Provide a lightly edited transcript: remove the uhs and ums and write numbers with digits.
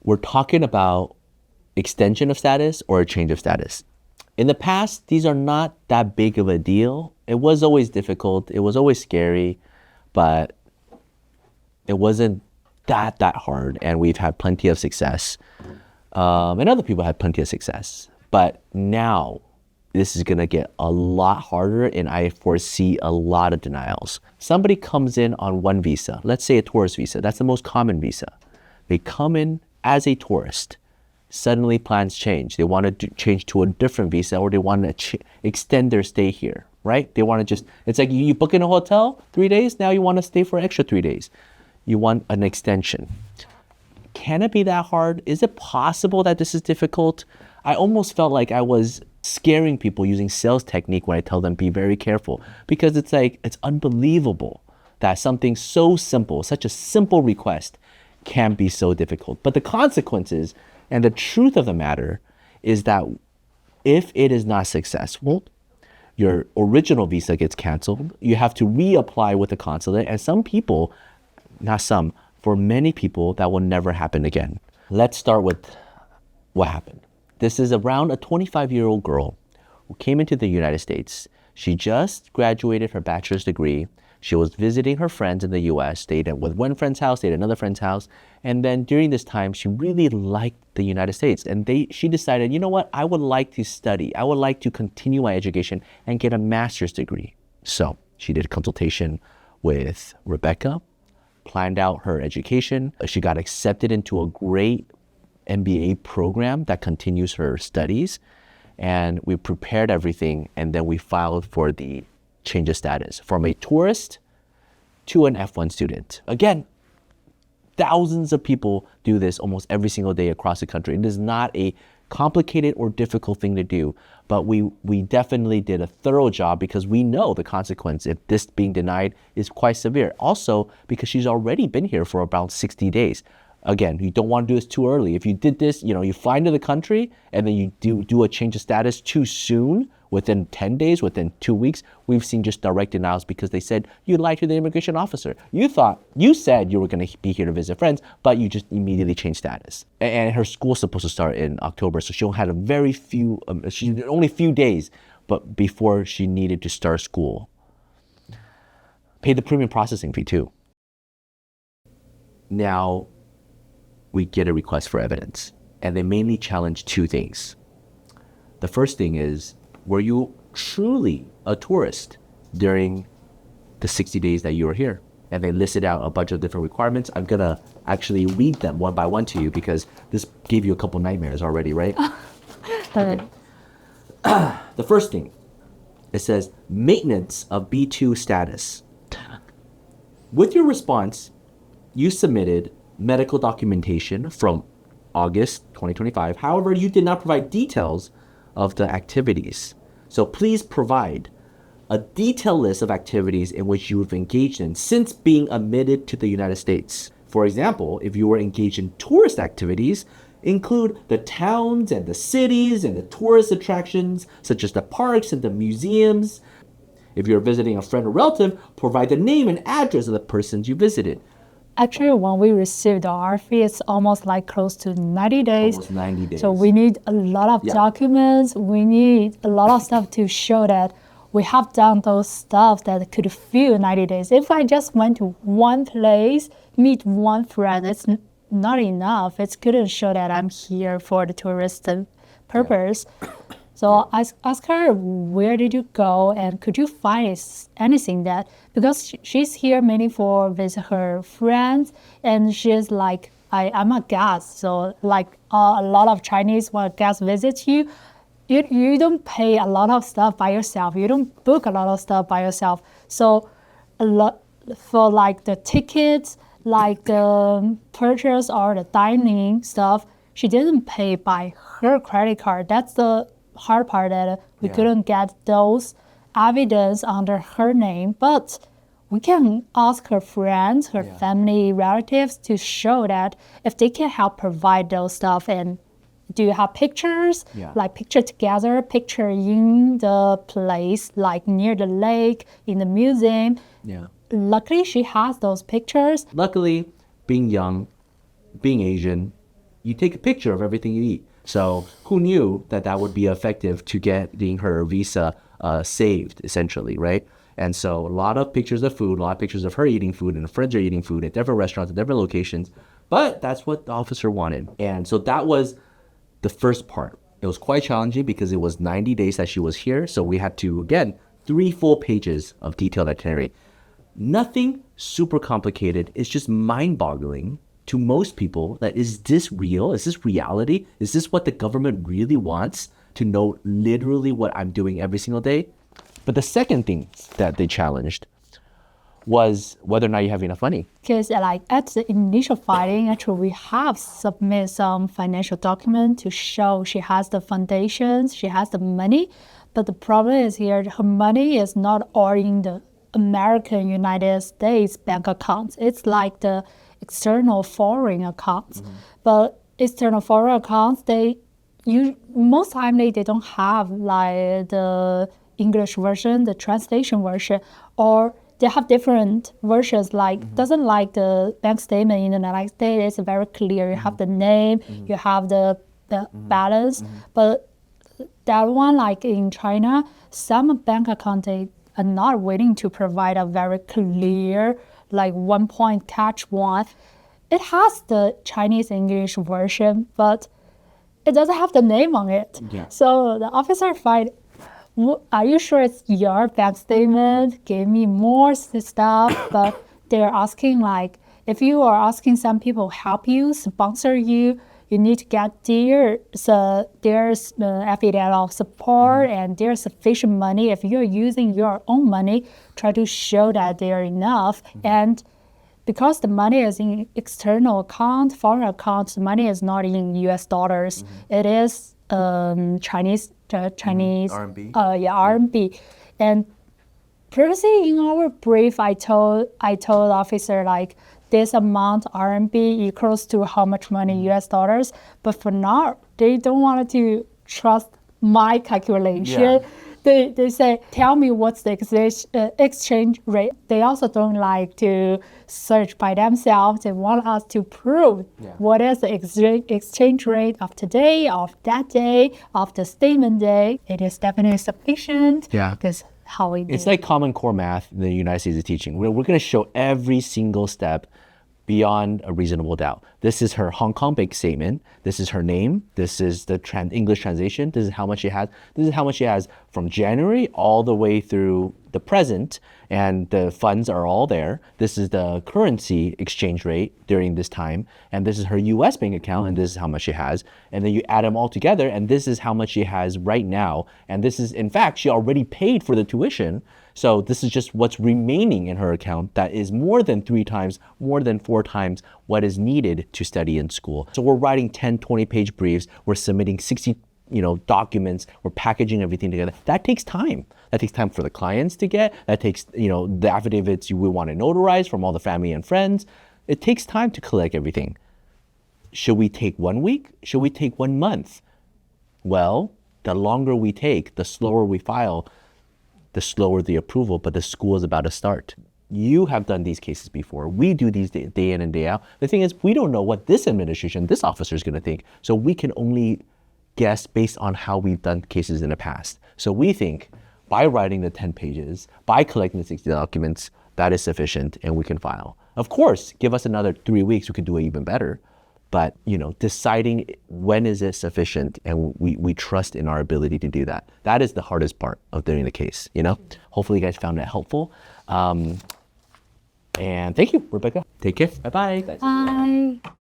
we're talking about extension of status or a change of status. In the past, these are not that big of a deal. It was always difficult. It was always scary, but it wasn't that hard. And we've had plenty of success. And other people had plenty of success. But now this is gonna get a lot harder, and I foresee a lot of denials. Somebody comes in on one visa, let's say a tourist visa. That's the most common visa. They come in as a tourist. Suddenly plans change. They want to change to a different visa, or they want to extend their stay here, right? They want to just, it's like you book in a hotel 3 days, now you want to stay for an extra 3 days. You want an extension. Can it be that hard? Is it possible that this is difficult? I almost felt like I was scaring people using sales technique when I tell them be very careful, because it's like, it's unbelievable that something so simple, such a simple request can be so difficult. But the consequences and the truth of the matter is that if it is not successful, your original visa gets canceled. You have to reapply with the consulate, and some people, not some, for many people, that will never happen again. Let's start with what happened. This is around a 25-year-old girl who came into the United States. She just graduated her bachelor's degree. She was visiting her friends in the US, stayed at with one friend's house, stayed at another friend's house. And then during this time, she really liked the United States. And she decided, you know what, I would like to study. I would like to continue my education and get a master's degree. So she did a consultation with Rebecca, planned out her education. She got accepted into a great MBA program that continues her studies. And we prepared everything, and then we filed for the change of status from a tourist to an F1 student. Again, thousands of people do this almost every single day across the country. It is not a complicated or difficult thing to do, but we definitely did a thorough job, because we know the consequence if this being denied is quite severe. Also, because she's already been here for about 60 days. Again, you don't want to do this too early. If you did this, you fly into the country and then you do a change of status too soon, within 10 days, within 2 weeks, we've seen just direct denials because they said you lied to the immigration officer. You said you were going to be here to visit friends, but you just immediately changed status. And her school's supposed to start in October, so she only had only a few days, but before she needed to start school. Paid the premium processing fee too. Now we get a request for evidence, and they mainly challenge two things. The first thing is, were you truly a tourist during the 60 days that you were here? And they listed out a bunch of different requirements. I'm gonna actually read them one by one to you, because this gave you a couple nightmares already, right? Okay. The first thing, it says maintenance of B2 status. With your response, you submitted medical documentation from August 2025. However, you did not provide details of the activities. So please provide a detailed list of activities in which you have engaged in since being admitted to the United States. For example, if you were engaged in tourist activities, include the towns and the cities and the tourist attractions, such as the parks and the museums. If you're visiting a friend or relative, provide the name and address of the persons you visited. Actually, when we received the RFE, it's almost like close to 90 days. Almost 90 days. So we need a lot of documents. We need a lot of stuff to show that we have done those stuff that could fill 90 days. If I just went to one place, meet one friend, it's not enough. It couldn't show that I'm here for the tourist purpose. So I asked her, where did you go, and could you find anything that, because she's here mainly for visit her friends, and she's like, I'm a guest, so like a lot of Chinese when guests visit you, you don't pay a lot of stuff by yourself. You don't book a lot of stuff by yourself. So a lot for like the tickets, like the purchase or the dining stuff, she didn't pay by her credit card. That's the hard part, that we couldn't get those evidence under her name, but we can ask her friends, her family, relatives to show that if they can help provide those stuff. And do you have pictures? Like picture together, picture in the place, like near the lake, in the museum. Luckily, she has those pictures. Luckily, being young, being Asian, you take a picture of everything you eat. So who knew that that would be effective to getting her visa saved, essentially, right? And so a lot of pictures of food, a lot of pictures of her eating food and her friends are eating food at different restaurants, at different locations. But that's what the officer wanted. And so that was the first part. It was quite challenging because it was 90 days that she was here. So we had to, again, 3 full pages of detailed itinerary. Nothing super complicated. It's just mind-boggling to most people that is this real? Is this reality? Is this what the government really wants, to know literally what I'm doing every single day? But the second thing that they challenged was whether or not you have enough money. Because like at the initial filing, actually we have submitted some financial document to show she has the foundations, she has the money. But the problem is here, her money is not all in the American United States bank accounts. It's like the external foreign accounts. But external foreign accounts, most time they don't have like the English version, the translation version, or they have different versions, like doesn't like the bank statement in the United States. It's very clear. You have the name, you have the balance. But that one, like in China, some bank account, they are not willing to provide a very clear, like 1 point catch one. It has the Chinese English version, but it doesn't have the name on it. Yeah. So the officer find, are you sure it's your bank statement? Give me more stuff. But they're asking, like, if you are asking some people help you, sponsor you, you need to get there's affidavit of support and there's sufficient money. If you're using your own money, try to show that they're enough. And because the money is in external account, foreign accounts, the money is not in US dollars. It is Chinese RMB. RMB. And previously in our brief, I told the officer, like, this amount RMB equals to how much money US dollars. But for now, they don't want to trust my calculation. Yeah. They say, tell me what's the exchange rate. They also don't like to search by themselves. They want us to prove what is the exchange rate of today, of that day, of the statement day. It is definitely sufficient. Yeah. Because how we do. It's like Common Core math the United States is teaching. We're going to show every single step beyond a reasonable doubt. This is her Hong Kong bank statement. This is her name. This is the English translation. This is how much she has. This is how much she has from January all the way through the present, and the funds are all there. This is the currency exchange rate during this time, and this is her US bank account, and this is how much she has. And then you add them all together, and this is how much she has right now. And this is, in fact, she already paid for the tuition. So this is just what's remaining in her account that is more than 3 times, more than 4 times what is needed to study in school. So we're writing 10, 20-page briefs. We're submitting 60 documents. We're packaging everything together. That takes time. That takes time for the clients to get. That takes, the affidavits you would want to notarize from all the family and friends. It takes time to collect everything. Should we take 1 week? Should we take 1 month? Well, the longer we take, the slower we file, the slower the approval, but the school is about to start. You have done these cases before. We do these day in and day out. The thing is, we don't know what this administration, this officer is going to think. So we can only guess based on how we've done cases in the past. So we think by writing the 10 pages, by collecting the 60 documents, that is sufficient and we can file. Of course, give us another 3 weeks, we could do it even better. But deciding when is it sufficient, and we trust in our ability to do that. That is the hardest part of doing the case. Hopefully you guys found it helpful. And thank you, Rebecca. Take care. Bye-bye. Bye.